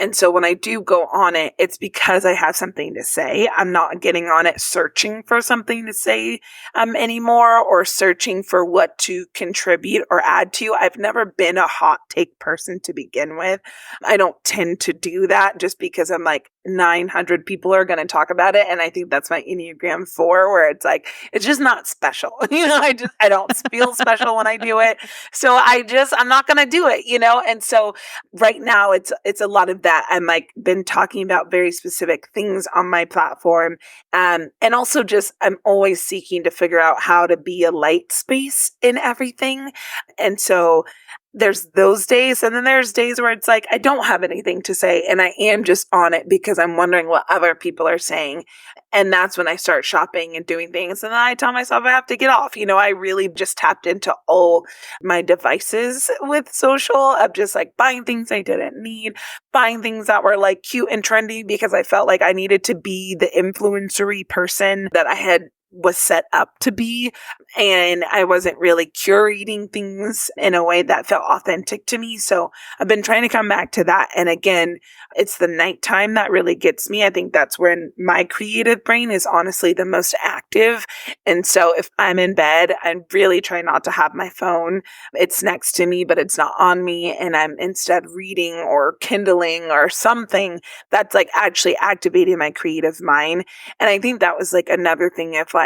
And so when I do go on it, it's because I have something to say. I'm not getting on it searching for something to say anymore, or searching for what to contribute or add to. I've never been a hot take person to begin with. I don't tend to do that just because I'm like 900 people are going to talk about it. And I think that's my Enneagram 4, where it's like, it's just not special. I don't feel special when I do it. So I'm not going to do it, And so right now it's a lot of that. I'm like been talking about very specific things on my platform. And also just, I'm always seeking to figure out how to be a light space in everything. And so there's those days, and then there's days where it's like I don't have anything to say, and I am just on it because I'm wondering what other people are saying. And that's when I start shopping and doing things, and then I tell myself I have to get off. I really just tapped into all my devices with social, of just like buying things I didn't need, buying things that were like cute and trendy because I felt like I needed to be the influencery person that I had was set up to be. And I wasn't really curating things in a way that felt authentic to me. So I've been trying to come back to that. And again, it's the nighttime that really gets me. I think that's when my creative brain is honestly the most active. And so if I'm in bed, I really try not to have my phone. It's next to me, but it's not on me. And I'm instead reading or Kindling or something that's like actually activating my creative mind. And I think that was like another thing of like,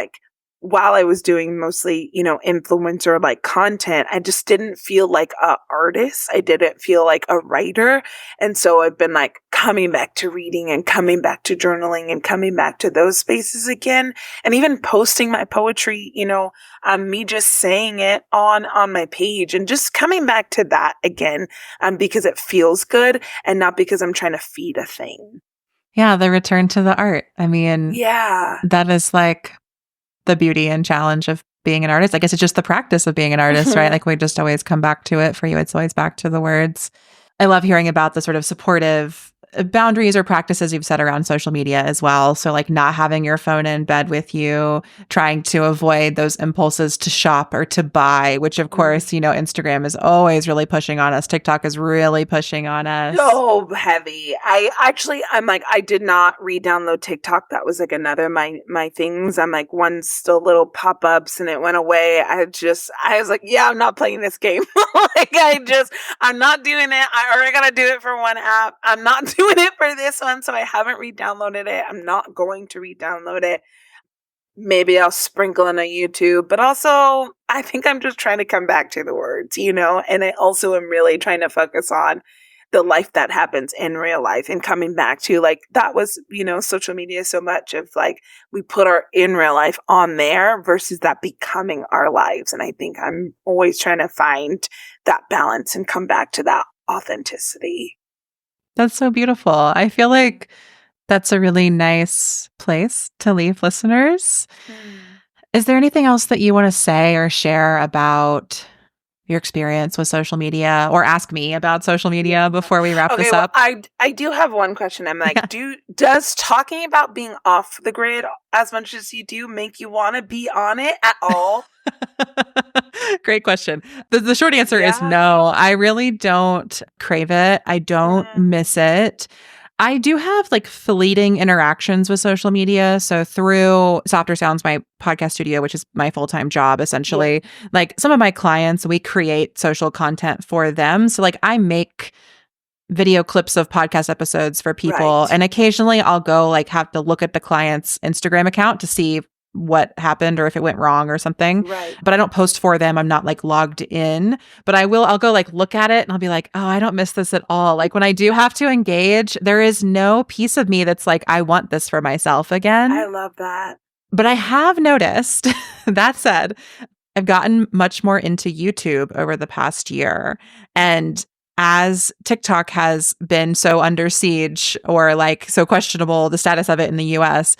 while I was doing mostly, influencer like content, I just didn't feel like a artist. I didn't feel like a writer. And so I've been like coming back to reading and coming back to journaling and coming back to those spaces again. And even posting my poetry, me just saying it on my page and just coming back to that again, because it feels good and not because I'm trying to feed a thing. Yeah, the return to the art. I mean, Yeah. that is like the beauty and challenge of being an artist. I guess it's just the practice of being an artist, right? Like we just always come back to it. For you, it's always back to the words. I love hearing about the sort of supportive boundaries or practices you've set around social media as well. So like not having your phone in bed with you, trying to avoid those impulses to shop or to buy, which of course, Instagram is always really pushing on us. TikTok is really pushing on us. So heavy. I'm like, I did not re-download TikTok. That was like another my things. I'm like, one still little pop-ups and it went away. I was like, yeah, I'm not playing this game. I'm not doing it. I already got to do it for one app. I'm not doing it for this one. So I haven't re-downloaded it. I'm not going to re-download it. Maybe I'll sprinkle in a YouTube, but also I think I'm just trying to come back to the words, and I also am really trying to focus on the life that happens in real life and coming back to like, that was, social media so much of like, we put our in real life on there versus that becoming our lives. And I think I'm always trying to find that balance and come back to that authenticity. That's so beautiful. I feel like that's a really nice place to leave listeners. Is there anything else that you want to say or share about your experience with social media, or ask me about social media before we wrap this up? I do have one question. I'm like, does talking about being off the grid as much as you do make you want to be on it at all? Great question. The short answer is Yeah. no. I really don't crave it. I don't miss it. I do have like fleeting interactions with social media. So through Softer Sounds, my podcast studio, which is my full-time job, essentially, like some of my clients, we create social content for them. So like I make video clips of podcast episodes for people. Right. And occasionally I'll go like have to look at the client's Instagram account to see what happened or if it went wrong or something. Right. But I don't post for them. I'm not like logged in, but I'll go like look at it and I'll be like, oh, I don't miss this at all. Like when I do have to engage, there is no piece of me that's like, I want this for myself again. I love that. But I have noticed, that said, I've gotten much more into YouTube over the past year. And as TikTok has been so under siege or like so questionable, the status of it in the US,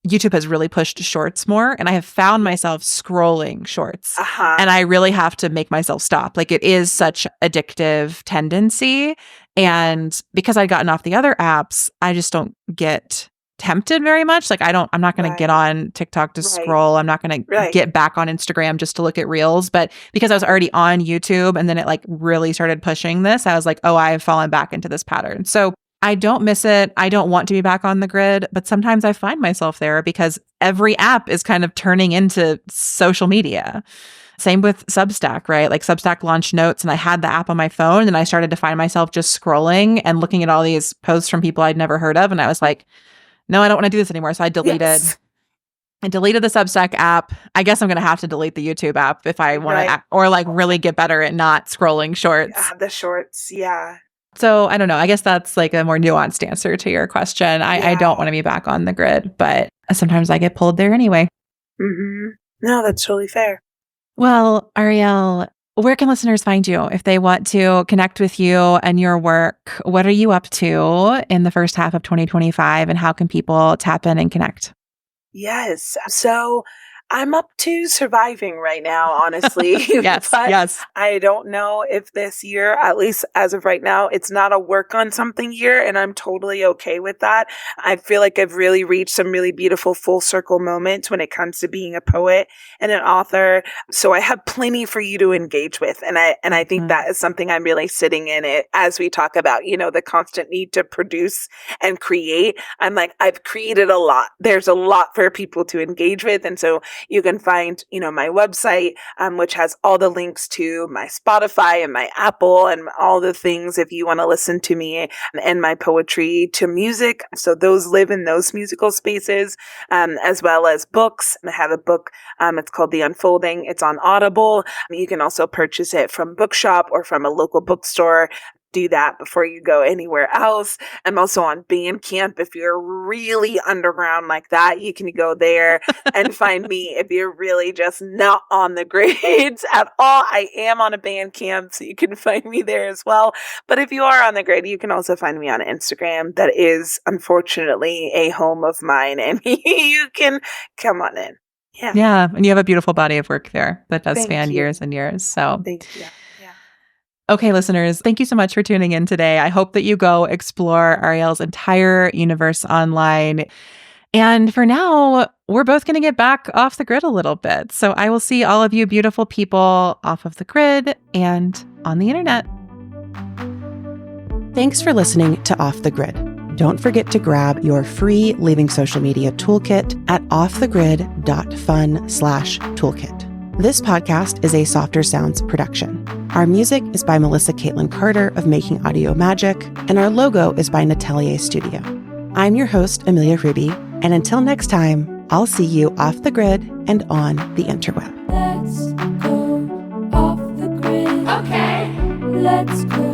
YouTube has really pushed shorts more. And I have found myself scrolling shorts. And I really have to make myself stop. Like it is such addictive tendency. And because I'd gotten off the other apps, I just don't get tempted very much. Like I'm not going to get on TikTok to scroll. I'm not going to get back on Instagram just to look at reels. But because I was already on YouTube and then it like really started pushing this, I was like, oh, I've fallen back into this pattern. So I don't miss it. I don't want to be back on the grid, but sometimes I find myself there because every app is kind of turning into social media. Same with Substack, right? Like Substack launched Notes and I had the app on my phone and I started to find myself just scrolling and looking at all these posts from people I'd never heard of. And I was like, no, I don't want to do this anymore. So I deleted the Substack app. I guess I'm going to have to delete the YouTube app if I want to, or like really get better at not scrolling shorts. The shorts. Yeah. So I don't know. I guess that's like a more nuanced answer to your question. I don't want to be back on the grid, but sometimes I get pulled there anyway. Mm-hmm. No, that's totally fair. Well, Arielle, where can listeners find you if they want to connect with you and your work? What are you up to in the first half of 2025 and how can people tap in and connect? Yes. So I'm up to surviving right now, honestly. Yes. I don't know if this year, at least as of right now, it's not a work on something year, and I'm totally okay with that. I feel like I've really reached some really beautiful full circle moments when it comes to being a poet and an author. So I have plenty for you to engage with. And I think that is something I'm really sitting in it as we talk about, the constant need to produce and create. I'm like, I've created a lot. There's a lot for people to engage with. And so you can find, my website, which has all the links to my Spotify and my Apple and all the things if you want to listen to me and my poetry to music. So those live in those musical spaces, as well as books. I have a book. It's called The Unfolding. It's on Audible. You can also purchase it from Bookshop or from a local bookstore. Do that before you go anywhere else. I'm also on Bandcamp. If you're really underground like that, you can go there and find me. If you're really just not on the grades at all, I am on a Bandcamp, so you can find me there as well. But if you are on the grid, you can also find me on Instagram. That is unfortunately a home of mine, and you can come on in. Yeah. And you have a beautiful body of work there that does span years and years. So thank you. Okay, listeners, thank you so much for tuning in today. I hope that you go explore Arielle's entire universe online. And for now, we're both going to get back off the grid a little bit. So I will see all of you beautiful people off of the grid and on the internet. Thanks for listening to Off the Grid. Don't forget to grab your free Leaving Social Media toolkit at offthegrid.fun/toolkit. This podcast is a Softer Sounds production. Our music is by Melissa Caitlin Carter of Making Audio Magic, and our logo is by Natelier Studio. I'm your host, Amelia Ruby, and until next time, I'll see you off the grid and on the interweb. Let's go off the grid. Okay. Let's go